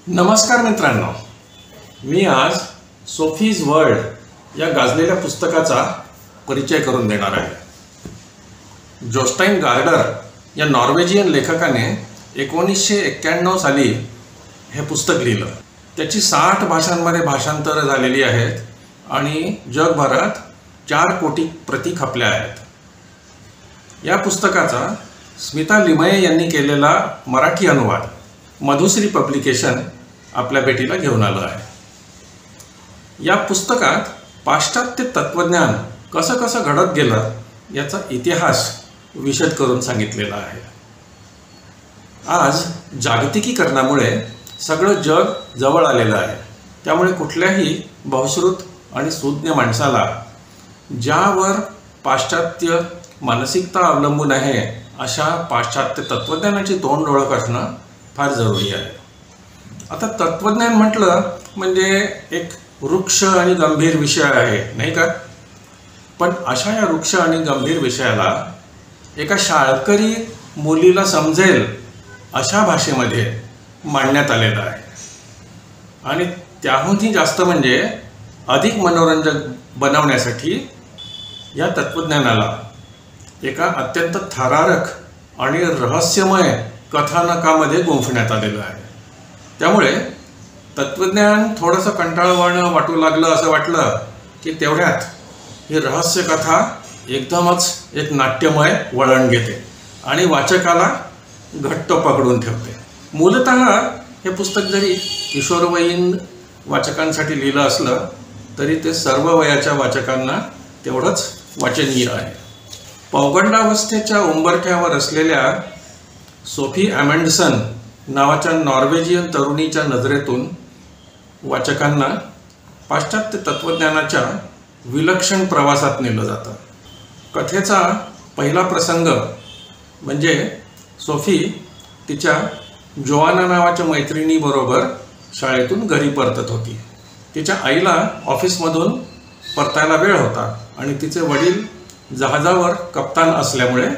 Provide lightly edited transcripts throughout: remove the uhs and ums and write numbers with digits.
नमस्कार मित्रांनो, मी आज सोफीज वर्ल्ड या गाजलेल्या पुस्तकाचा परिचय करून देणार आहे। जोस्टाइन गार्डर या नॉर्वेजियन लेखकाने 1991 साली हे पुस्तक लिहिलं। त्याची 60 भाषांमध्ये भाषांतर झालेली आहेत आणि जगभरात 4 कोटी प्रती खपल्या आहेत। या पुस्तकाचा स्मिता लिमये यांनी केलेला मराठी अनुवाद मधुश्री पब्लिकेशन आपल्या भेटीला घेऊन आलं आहे। या पुस्तकात पाश्चात्य तत्वज्ञान कसं कसं घडत गेलं याचा इतिहास विशद करून सांगितलेला आहे। आज जागतिकीकरणामुळे सगळं जग जवळ आलेलं आहे, त्यामुळे कुठल्याही बहुश्रुत आणि सुज्ञ माणसाला ज्यावर पाश्चात्य मानसिकता अवलंबून आहे अशा पाश्चात्य तत्वज्ञानाची तोंड ओळख असणं फार जरुरी आहे। आता तत्वज्ञान म्हटलं म्हणजे एक वृक्ष आणि गंभीर विषय आहे, नाही का? पण अशा या वृक्ष आणि गंभीर विषयाला एका शाळकरी मुलीला समजेल अशा भाषेमध्ये मांडण्यात आलेलं आहे। आणि त्याहूनही जास्त म्हणजे अधिक मनोरंजक बनवण्यासाठी या तत्वज्ञानाला एका अत्यंत थरारक आणि रहस्यमय कथानकामध्ये गुंफण्यात आलेलं आहे। त्यामुळे तत्वज्ञान थोडंसं कंटाळवाणं वाटू लागलं असं वाटलं की तेवढ्यात ही रहस्य कथा एकदमच एक नाट्यमय वळण घेते आणि वाचकाला घट्ट पकडून ठेवते। मूलतः हे पुस्तक जरी किशोरवयीन वाचकांसाठी लिहिलं असलं तरी ते सर्व वयाच्या वाचकांना तेवढंच वाचनीय आहे। पौगंडावस्थेच्या उंबरठ्यावर असलेल्या सोफी अमेंडसन नावाच्या नॉर्वेजियन तरुणीच्या नजरेतून वाचकांना पाश्चात्य तत्वज्ञानाच्या विलक्षण प्रवासात नेलं जातं। कथेचा पहिला प्रसंग म्हणजे सोफी तिच्या जोआना नावाच्या मैत्रिणीबरोबर शाळेतून घरी परतत होती। तिच्या आईला ऑफिसमधून परतायला वेळ होता आणि तिचे वडील जहाजावर कप्तान असल्यामुळे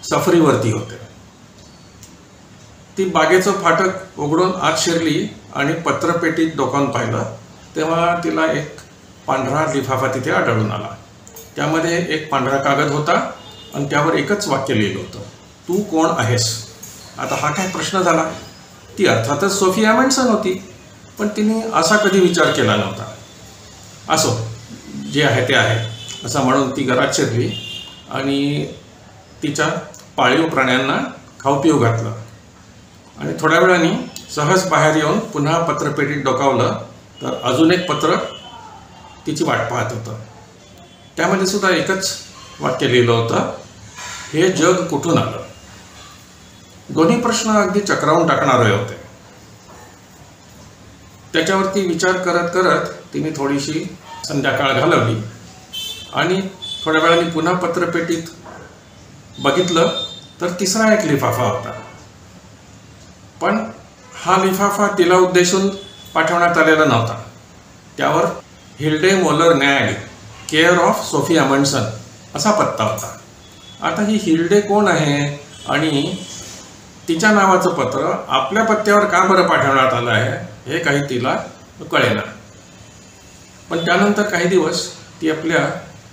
सफरीवरती होते। ती बागेचं फाटक उघडून आत शिरली आणि पत्रपेटीत डोकावून पाहिलं तेव्हा तिला एक पांढरा लिफाफा तिथे आढळून आला। त्यामध्ये एक पांढरा कागद होता आणि त्यावर एकच वाक्य लिहिलं होतं, तू कोण आहेस? आता हा काय प्रश्न झाला? ती अर्थातच सोफी अमेंडसन होती, पण तिने असा कधी विचार केला नव्हता। असो, जे आहे ते आहे असं म्हणून ती घरात शिरली आणि तिच्या पाळीव प्राण्यांना खाऊ पिऊ घातलं आणि थोड्या वेळाने सहज बाहेर येऊन पुन्हा पत्रपेटीत डोकावलं तर अजून एक पत्र तिची वाट पाहत होतं। त्यामध्ये सुद्धा एकच वाक्य लिहिलं होतं, हे जग कुठून आलं? दोन्ही प्रश्न अगदी चक्रावून टाकणारे होते। त्याच्यावरती विचार करत करत तिने थोडीशी संध्याकाळ घालवली आणि थोड्या वेळाने पुन्हा पत्रपेटीत बघितलं तर तिसरा एक लिफाफा होता। पण हा लिफाफा तिला उद्देशून पाठवण्यात आलेला नव्हता। त्यावर Hilde Moller Knag, care of Sophie Amundsen असा पत्ता होता। आता ही हिल्डे कोण आहे आणि तिच्या नावाचं पत्र आपल्या पत्त्यावर का बरं पाठवण्यात आलं आहे हे काही तिला कळेना। पण त्यानंतर काही दिवस ती आपल्या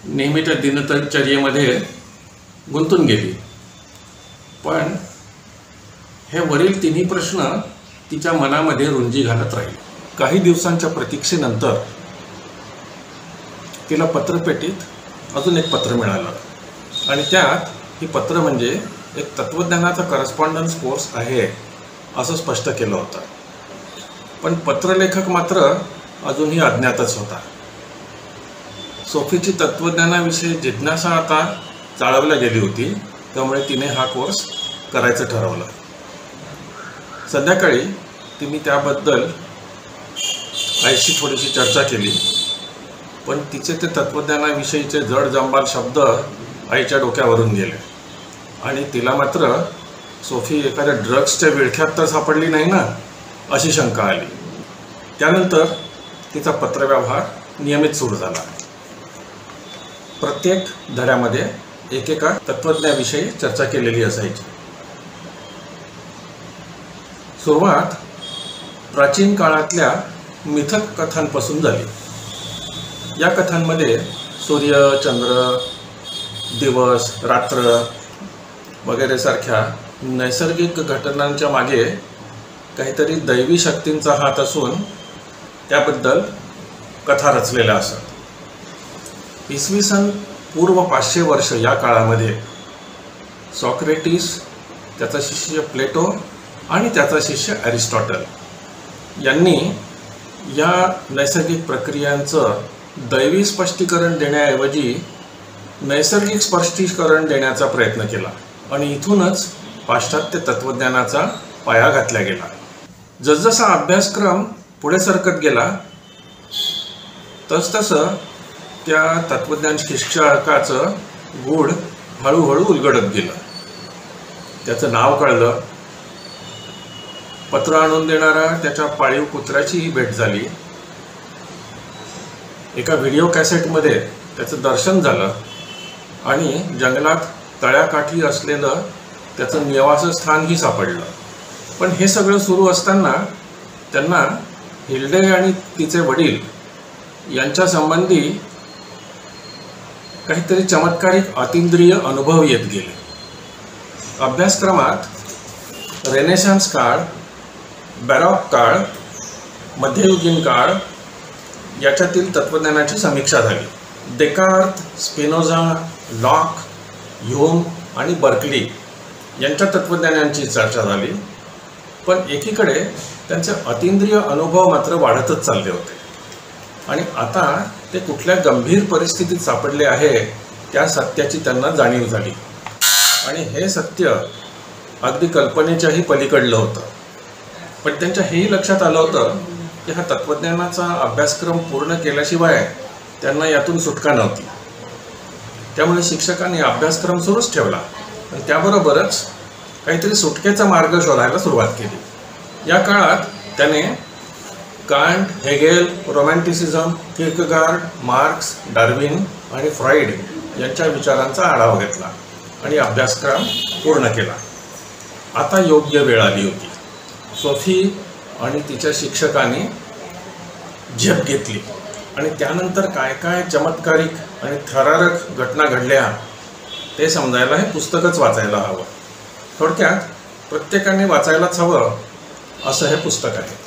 नेहमीच्या दिनचर्येमध्ये गुंतून गेली। पण हे वरील तिन्ही प्रश्न तिच्या मनामध्ये रुंजी घालत राहिले। काही दिवसांच्या प्रतीक्षेनंतर तिला पत्रपेटीत अजून एक पत्र मिळालं आणि त्यात ही पत्र म्हणजे एक तत्वज्ञानाचा करस्पॉन्डन्स कोर्स आहे असं स्पष्ट केलं होतं। पण पत्रलेखक मात्र अजूनही अज्ञातच होता। सोफीची तत्वज्ञानाविषयी जिज्ञासा आता चाळवल्या गेली होती, त्यामुळे तिने हा कोर्स करायचं ठरवलं। संध्याकाळी तिने त्याबद्दल आईशी थोडीशी चर्चा केली, पण तिचे ते तत्वज्ञानाविषयीचे जड जंबाल शब्द आईच्या डोक्यावरून गेले आणि तिला मात्र सोफी एखाद्या ड्रग्सच्या विळख्यात तर सापडली नाही ना अशी शंका आली। त्यानंतर तिचा पत्रव्यवहार नियमित सुरू झाला। प्रत्येक धड्यामध्ये एकेका तत्वज्ञाविषयी चर्चा केलेली असायची। सुरुवात प्राचीन काळातल्या मिथक कथांपासून झाली. या कथांमध्ये सूर्य, चंद्र, दिवस, रात्र वगैरे सारख्या नैसर्गिक घटनांच्या मागे काहीतरी दैवी शक्तींचा हात असून त्याबद्दल कथा रचलेल्या असतात. इसवी सन पूर्व 500 वर्ष या काळामध्ये सॉक्रेटिस, त्याचा शिष्य प्लेटो आणि त्याचा शिष्य अरिस्टॉटल यांनी या नैसर्गिक प्रक्रियांचं दैवी स्पष्टीकरण देण्याऐवजी नैसर्गिक स्पष्टीकरण देण्याचा प्रयत्न केला आणि इथूनच पाश्चात्य तत्त्वज्ञानाचा पाया घातला गेला. जसजसा अभ्यासक्रम पुढे सरकत गेला तसतसं त्या तत्त्वज्ञान शिक्षकाचं गूढ हळूहळू उलगडत गेलं. त्याचं नाव कळलं. पत्र आणून देणारा त्याच्या पाळीव कुत्र्याचीही भेट झाली. एका व्हिडिओ कॅसेटमध्ये त्याचं दर्शन झालं आणि जंगलात तळ्याकाठी असलेलं त्याचं निवासस्थानही सापडलं. पण हे सगळं सुरू असताना त्यांना हिल्डे आणि तिचे वडील यांच्या संबंधी काहीतरी चमत्कारिक अतिंद्रिय अनुभव येत गेले. अभ्यासक्रमात रेनेसान्स काळ, बॅरॉक काळ, मध्ययुगीन काळ याच्यातील तत्त्वज्ञानाची समीक्षा झाली. देकार्त, स्पिनोझा, लॉक, ह्यूम आणि बर्कली यांच्या तत्त्वज्ञानांची चर्चा झाली. पण एकीकडे त्यांचे अतिंद्रिय अनुभव मात्र वाढतच चालले होते आणि आता ते कुठल्या गंभीर परिस्थितीत सापडले आहे त्या सत्याची त्यांना जाणीव झाली. आणि हे सत्य अगदी कल्पनेच्याही पलीकडलं होतं. पण त्यांच्या हेही लक्षात आलं होतं की हा तत्त्वज्ञानाचा अभ्यासक्रम पूर्ण केल्याशिवाय त्यांना यातून सुटका नव्हती. त्यामुळे शिक्षकांनी अभ्यासक्रम सुरूच ठेवला आणि त्याबरोबरच काहीतरी सुटकेचा मार्ग शोधायला सुरुवात केली. या काळात त्याने Kant, Hegel, romanticism, Kierkegaard, Marx, Darwin आणि फ्रॉइड यांच्या विचारांचा आढावा घेतला आणि अभ्यासक्रम पूर्ण केला. आता योग्य वेळ आली होती. सोफी आणि तिच्या शिक्षकांनी झेप घेतली आणि त्यानंतर काय काय चमत्कारिक आणि थरारक घटना घडल्या ते समजायला हे पुस्तकच वाचायला हवं. थोडक्यात प्रत्येकाने वाचायलाच हवं असं हे पुस्तक आहे.